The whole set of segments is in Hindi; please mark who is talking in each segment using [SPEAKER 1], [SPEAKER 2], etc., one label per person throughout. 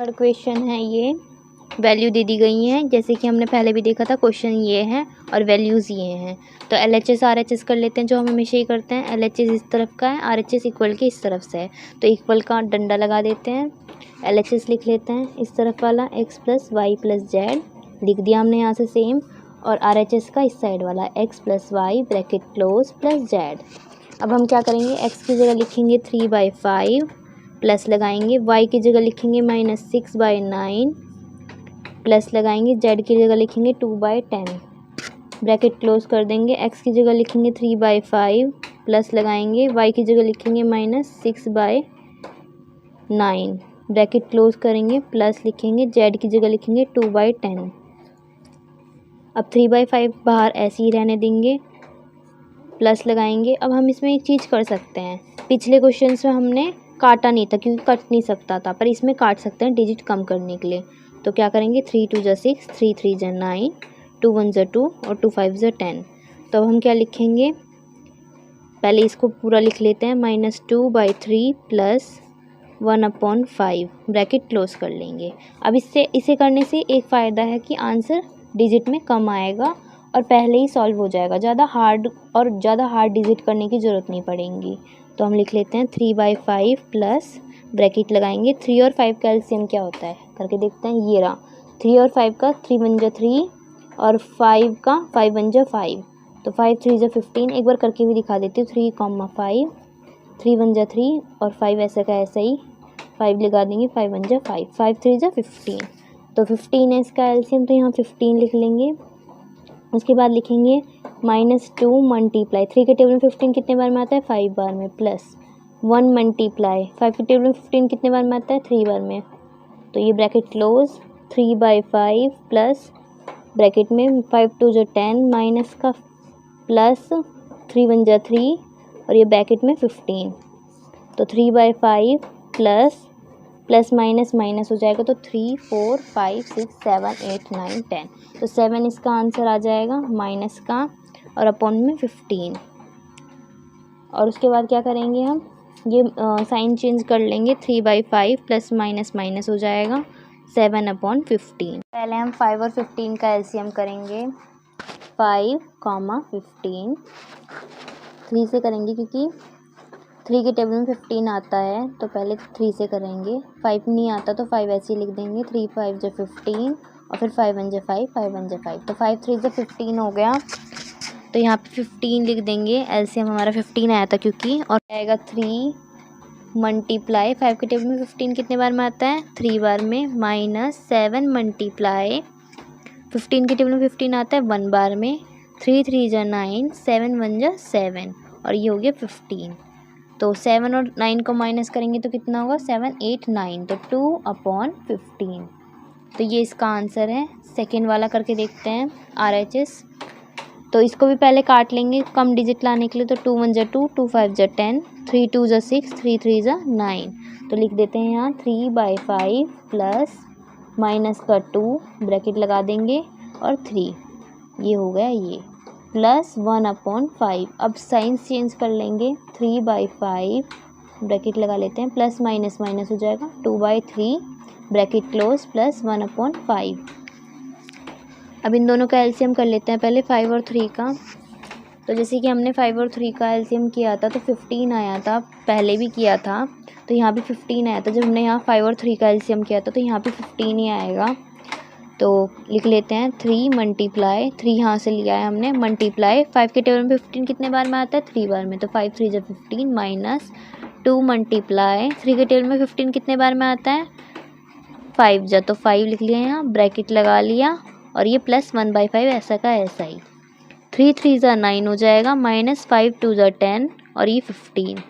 [SPEAKER 1] थर्ड क्वेश्चन है ये, वैल्यू दे दी गई हैं जैसे कि हमने पहले भी देखा था। क्वेश्चन ये है और वैल्यूज़ ये हैं। तो LHS RHS कर लेते हैं जो हम हमेशा ही करते हैं। LHS इस तरफ का है, RHS इक्वल के इस तरफ से है, तो इक्वल का डंडा लगा देते हैं। LHS लिख लेते हैं इस तरफ वाला x + y + z लिख दिया हमने यहाँ से सेम, और RHS का इस साइड वाला x + y bracket close + z। अब हम क्या करेंगे, x की जगह लिखेंगे 3/5 प्लस लगाएंगे, y की जगह लिखेंगे -6/9 प्लस लगाएंगे, z की जगह लिखेंगे 2/10 ब्रैकेट क्लोज कर देंगे। x की जगह लिखेंगे 3/5 प्लस लगाएंगे, y की जगह लिखेंगे -6/9 ब्रैकेट क्लोज करेंगे, प्लस लिखेंगे, z की जगह लिखेंगे 2/10। अब 3/5 बाहर ऐसे ही रहने देंगे, प्लस लगाएंगे। अब हम इसमें एक चीज़ कर सकते हैं, पिछले क्वेश्चन में हमने काटा नहीं था क्योंकि कट नहीं सकता था, पर इसमें काट सकते हैं डिजिट कम करने के लिए। तो क्या करेंगे, 3 × 2 = 6, 3 × 3 = 9, 2 × 1 = 2 और 2 × 5 = 10। तो अब हम क्या लिखेंगे, पहले इसको पूरा लिख लेते हैं, -2/3 + 1/5 ब्रैकेट क्लोज कर लेंगे। अब इसे करने से एक फ़ायदा है कि आंसर डिजिट में कम आएगा और पहले ही सॉल्व हो जाएगा, ज़्यादा हार्ड डिजिट करने की ज़रूरत नहीं पड़ेगी। तो हम लिख लेते हैं 3/5 प्लस ब्रैकेट लगाएंगे, 3 और 5 का एलसीएम क्या होता है करके देखते हैं। ये रहा 3 और 5 का, 3 × 1 = 3 और 5 का 5 × 1 = 5, तो 5 × 3 = 15। एक बार करके भी दिखा देती हूँ, 3, 5, 3 × 1 = 3 और 5 ऐसा का ऐसा ही 5 लगा देंगे, 5 × 1 = 5, 5 × 3 = 15, तो 15 है इसका एलसीएम, तो यहाँ 15 लिख लेंगे। उसके बाद लिखेंगे -2 मल्टीप्लाई, 3 के टेबल में 15 कितने बार में आता है, 5 बार में, प्लस 1 मल्टीप्लाई 5 के टेबल में 15 कितने बार में आता है, 3 बार में, तो ये ब्रैकेट क्लोज 3/5 प्लस ब्रैकेट में 5 × 2 = 10 माइनस का प्लस 3 × 1 = 3 और ये ब्रैकेट में 15, तो 3/5 प्लस माइनस हो जाएगा, तो 3, 4, 5, 6, 7, 8, 9, 10, तो 7 इसका आंसर आ जाएगा माइनस का और अपॉन में 15। और उसके बाद क्या करेंगे, हम ये साइन चेंज कर लेंगे, 3/5 प्लस माइनस हो जाएगा 7/15। पहले हम 5 और 15 का एलसीएम करेंगे, 5, 15 3 से करेंगे क्योंकि 3 के टेबल में 15 आता है, तो पहले 3 से करेंगे। 5 नहीं आता तो 5 ऐसे ही लिख देंगे, 3 × 5 = 15 और फिर 5 × 1 = 5, 5 × 1 = 5, तो 5 × 3 = 15 हो गया, तो यहाँ पे 15 लिख देंगे। एलसीएम हमारा 15 आया था क्योंकि, और आएगा 3 मल्टीप्लाई 5 के टेबल में 15 कितने बार में आता है, 3 बार में, -7 मल्टीप्लाई 15 के टेबल में 15 आता है 1 बार में, 3 × 3 = 9, 7 × 1 = 7 और ये हो गया 15। तो 7 और 9 को माइनस करेंगे तो कितना होगा, 7, 8, 9, तो 2/15, तो ये इसका आंसर है। सेकेंड वाला करके देखते हैं RHS, तो इसको भी पहले काट लेंगे कम डिजिट लाने के लिए, तो 2 × 1 = 2, 2 × 5 = 10, 3 × 2 = 6, 3 × 3 = 9, तो लिख देते हैं यहाँ 3/5 प्लस माइनस का 2 ब्रैकेट लगा देंगे और 3, ये हो गया ये, प्लस 1/5। अब साइन चेंज कर लेंगे, 3/5 ब्रैकेट लगा लेते हैं, प्लस माइनस हो जाएगा, 2/3 ब्रैकेट क्लोज प्लस 1/5। अब इन दोनों का एलसीएम कर लेते हैं पहले 5 और 3 का। तो जैसे कि हमने 5 और 3 का एलसीएम किया था तो 15 आया था, पहले भी किया था तो यहाँ भी 15 आया था। जब हमने यहाँ 5 और 3 का एलसीएम किया था तो यहाँ भी 15 ही आएगा। तो लिख लेते हैं 3 मल्टीप्लाई 3 यहाँ से लिया है हमने, मल्टीप्लाई 5 के टेबल में 15 कितने बार में आता है, 3 बार में, तो 5 × 3 = 15 माइनस 2 मल्टीप्लाई 3 के टेबल में 15 कितने बार में आता है, 5 तो 5 लिख लिया यहाँ, ब्रैकेट लगा लिया और ये प्लस 1/5 ऐसा का ऐसा ही, 3 × 3 = 9 हो जाएगा, माइनस 5 × 2 = 10 और ये 15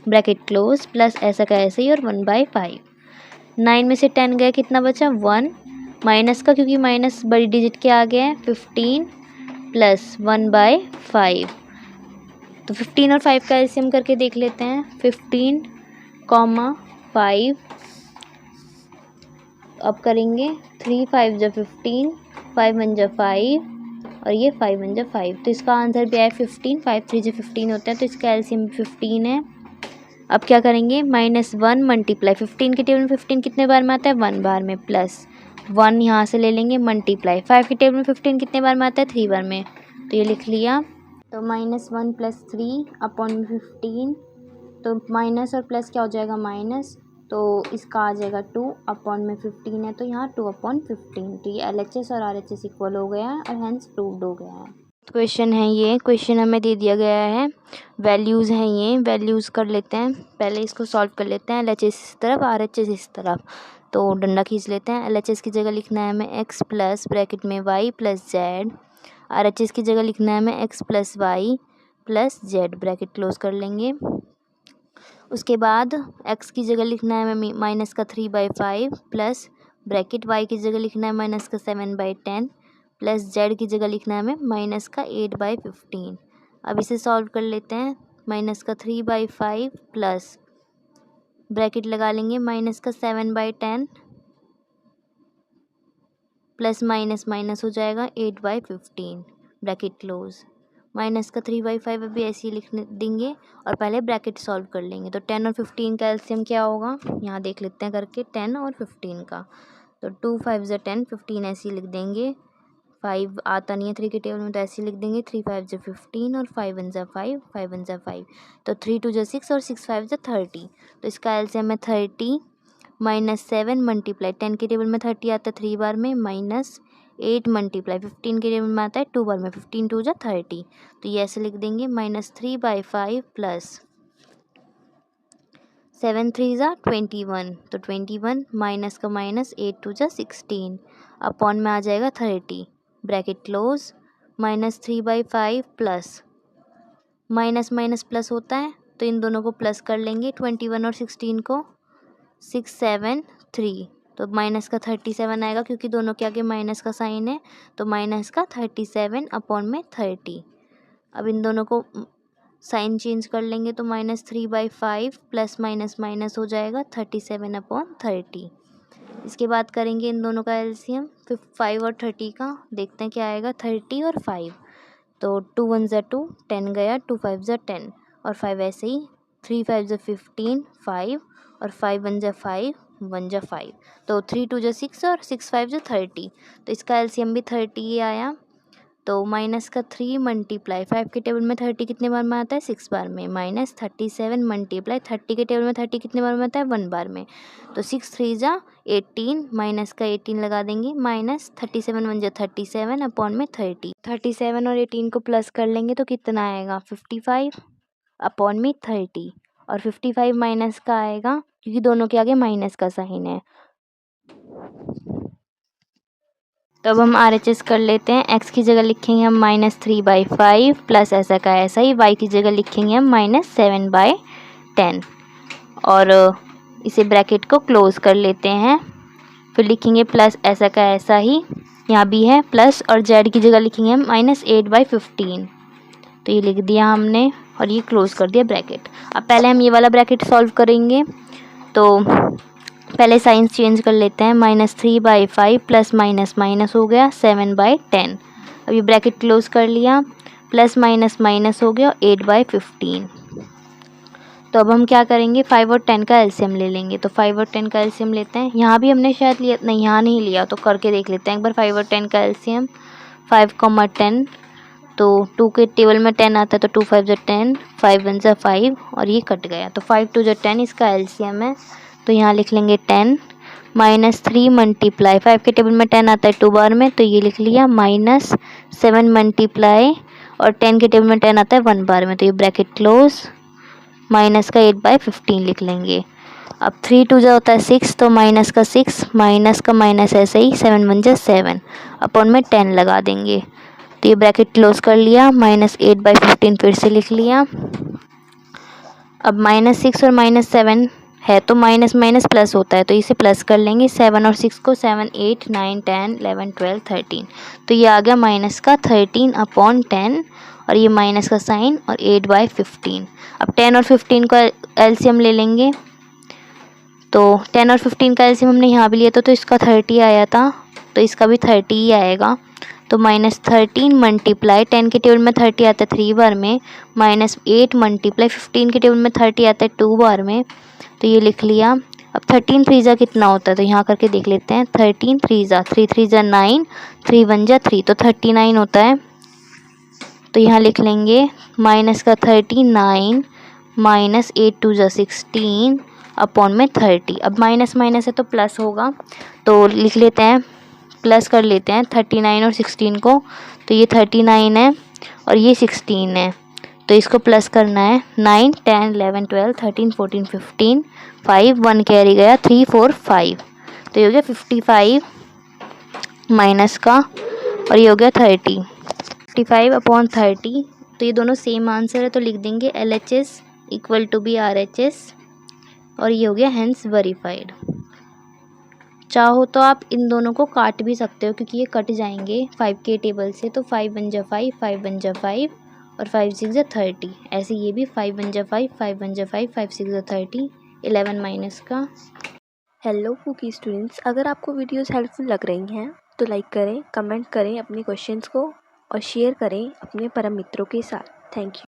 [SPEAKER 1] ब्रैकेट क्लोज प्लस ऐसा का ऐसा ही और 1/5। 9 में से 10 गया, कितना बचा, 1 माइनस का, क्योंकि माइनस बड़ी डिजिट के आगे है, 15 प्लस 1/5, तो 15 और 5 का एलसीएम करके देख लेते हैं, 15, 5 अब करेंगे 3 × 5 = 15, 5 × 1 = 5 और ये 5 × 1 = 5, तो इसका आंसर भी है 15, 5 × 3 = 15 होता है, तो इसका एलसीएम 15 है। अब क्या करेंगे, -1 मल्टीप्लाई 15 के टेबल में 15 कितने बार में आता है, 1 बार में, प्लस 1 यहाँ से ले लेंगे मल्टीप्लाई 5 के टेबल में 15 कितने बार में आता है, 3 बार में, तो ये लिख लिया। तो -1 + 3 अपॉन 15, तो माइनस और प्लस क्या हो जाएगा, माइनस, तो इसका आ जाएगा 2 अपॉन में 15 है तो यहाँ 2/15। तो ये LHS और RHS इक्वल हो गया है और हैंस प्रूव्ड हो गया है। क्वेश्चन है ये, क्वेश्चन हमें दे दिया गया है, वैल्यूज़ हैं ये, वैल्यूज़ कर लेते हैं, पहले इसको सॉल्व कर लेते हैं। LHS इस तरफ, RHS इस तरफ, तो डंडा खींच लेते हैं। LHS की जगह लिखना है हमें x प्लस ब्रैकेट में y प्लस जेड, RHS की जगह लिखना है हमें x plus Y plus Z, bracket close कर लेंगे। उसके बाद x की जगह लिखना है हमें -3/5 प्लस ब्रैकेट y की जगह लिखना है -7/10 प्लस z की जगह लिखना है हमें -8/15। अब इसे सॉल्व कर लेते हैं। -3/5 प्लस ब्रैकेट लगा लेंगे -7/10 प्लस माइनस माइनस हो जाएगा 8/15, ब्रैकेट क्लोज। -3/5 अभी ऐसे ही लिख देंगे और पहले ब्रैकेट सॉल्व कर लेंगे। तो 10 और 15 का एलसीएम क्या होगा, यहाँ देख लेते हैं करके, 10 और 15 का। तो 2 5 ज़ा 10, 15 ऐसे ही लिख देंगे। 5 आता नहीं है 3 के टेबल में तो ऐसे ही लिख देंगे। 3 5 ज़ा 15 और 5 1 ज़ा 5, 5 1 ज़ा 5, तो 3 2 ज़ा 6 और 6 5 ज़ा 30। तो इसका एलसीएम है 30 -7 मल्टीप्लाई 10 के टेबल में 30 आता है 3 बार में, -8 मल्टीप्लाई 15 के टेबल में आता है 2 बार में, 15 2 ज़ा 30। तो ये ऐसे लिख देंगे -3/5 प्लस 7 3 ज़ा 21, तो 21 माइनस का माइनस 8 2 ज़ा 16 अपॉन में आ जाएगा 30, bracket close. -3/5 plus minus minus plus होता है तो इन दोनों को प्लस कर लेंगे, 21 और 16 को, 6 7 3, तो माइनस का 37 आएगा क्योंकि दोनों के आगे माइनस का साइन है, तो माइनस का 37 अपॉन में 30। अब इन दोनों को साइन चेंज कर लेंगे तो -3/5 प्लस माइनस माइनस हो जाएगा 37/30। इसके बाद करेंगे इन दोनों का एलसीएम 5 और 30 का, देखते हैं क्या आएगा, 30 और 5, तो 2 1 ज़ा 2, 10 गया, 2 5 ज़ा 10 और 5 ऐसे ही, 3 5 ज़ा 15, 5 और 5 1 ज़ा 5, 1 ज़ा 5, तो 3 2 ज़ा 6 और 6 5 ज़ा 30। तो इसका एलसीएम भी 30 ही आया। तो माइनस का 3 मल्टीप्लाई 5 के टेबल में 30 कितने बार में आता है, 6 बार में, -37 मल्टीप्लाई 30 के टेबल में 30 कितने बार में आता है, 1 बार में, तो 6 3 ज़ा 18, माइनस का 18 लगा देंगे, -37 1 ज़ा 37 अपॉन में 30, 37 और 18 को प्लस कर लेंगे तो कितना आएगा, 55 अपॉन में 30, और 55 माइनस का आएगा क्योंकि दोनों के आगे माइनस का साइन है। तो अब हम RHS कर लेते हैं। x की जगह लिखेंगे हम -3/5 प्लस ऐसा का ऐसा ही, y की जगह लिखेंगे हम -7/10 और इसे ब्रैकेट को क्लोज कर लेते हैं। फिर लिखेंगे प्लस ऐसा का ऐसा ही, यहाँ भी है प्लस, और z की जगह लिखेंगे हम -8/15, तो ये लिख दिया हमने और ये क्लोज कर दिया ब्रैकेट। अब पहले हम ये वाला ब्रैकेट सॉल्व करेंगे, तो पहले साइंस चेंज कर लेते हैं। -3/5 प्लस माइनस माइनस हो गया 7/10, अब ये ब्रैकेट क्लोज कर लिया, प्लस माइनस माइनस हो गया 8/15। तो अब हम क्या करेंगे, 5 और 10 का एलसीएम ले लेंगे। तो 5 और 10 का एलसीएम लेते हैं, यहाँ भी हमने शायद लिया, नहीं यहाँ नहीं लिया, तो करके देख लेते हैं एक बार। 5 और 10 का एलसीएम 5, 10, तो 2 के टेबल में 10 आता है तो 2 5 ज़ा 10, 5 1 ज़ा 5 और ये कट गया, तो 5 2 ज़ा 10 इसका एलसीएम है। तो यहाँ लिख लेंगे 10 -3 मल्टीप्लाई 5 के टेबल में 10 आता है 2 बार में, तो ये लिख लिया -7 मल्टीप्लाई और 10 के टेबल में 10 आता है 1 बार में, तो ये ब्रैकेट क्लोज, माइनस का 8/15 लिख लेंगे। अब 3 2 ज़ा होता है 6, तो माइनस का 6 माइनस का माइनस ऐसे ही, 7 1 ज़ा 7 अपॉन में 10 लगा देंगे, तो ये ब्रैकेट क्लोज कर लिया, -8/15 फिर से लिख लिया। अब -6 और -7 है तो माइनस माइनस प्लस होता है, तो इसे प्लस कर लेंगे। 7 और 6 को 7 8 9 10 11 12 13, तो ये आ गया माइनस का 13/10 और ये माइनस का साइन और 8/15। अब 10 और 15 का एलसीएम ले लेंगे, तो 10 और 15 का एलसीएम हमने यहाँ भी लिया था तो इसका 30 आया था, तो इसका भी 30 ही आएगा। तो -13 मल्टीप्लाई 10 के टेबल में 30 आता है 3 बार में, -8 मल्टीप्लाई 15 के टेबल में 30 आता है 2 बार में। तो ये लिख लिया। अब 13 3 जा कितना होता है, तो यहाँ करके देख लेते हैं। 13 3 जा 3 3 जा 9, 3 1 जा 3, तो 39 होता है। तो यहाँ लिख लेंगे माइनस का 39 -8 2 जा 16 अपॉन में 30। अब माइनस माइनस है तो प्लस होगा, तो लिख लेते हैं, प्लस कर लेते हैं 39 और 16 को। तो ये 39 है और ये 16 है, तो इसको प्लस करना है। 9 10 11 12 13 14 15, 5 1 कैरी गया 3 4 5, तो ये हो गया 55 माइनस का, और ये हो गया 30। 55 अपॉन 30, तो ये दोनों सेम आंसर है, तो लिख देंगे LHS equal to be RHS, और ये हो गया हेंस वेरीफाइड। चाहो तो आप इन दोनों को काट भी सकते हो, क्योंकि ये कट जाएंगे 5 के टेबल से। तो 5 1 जा 5, 5 1 जा 5 और 5 6 जा 30। ऐसे ये भी 5 1 जा 5, 5 1 जा 5, 5 6 जा 30, 11 माइनस का।
[SPEAKER 2] हेलो कुकी स्टूडेंट्स, अगर आपको वीडियोस हेल्पफुल लग रही हैं तो लाइक करें, कमेंट करें अपने क्वेश्चंस को और शेयर करें अपने परम मित्रों के साथ। Thank you.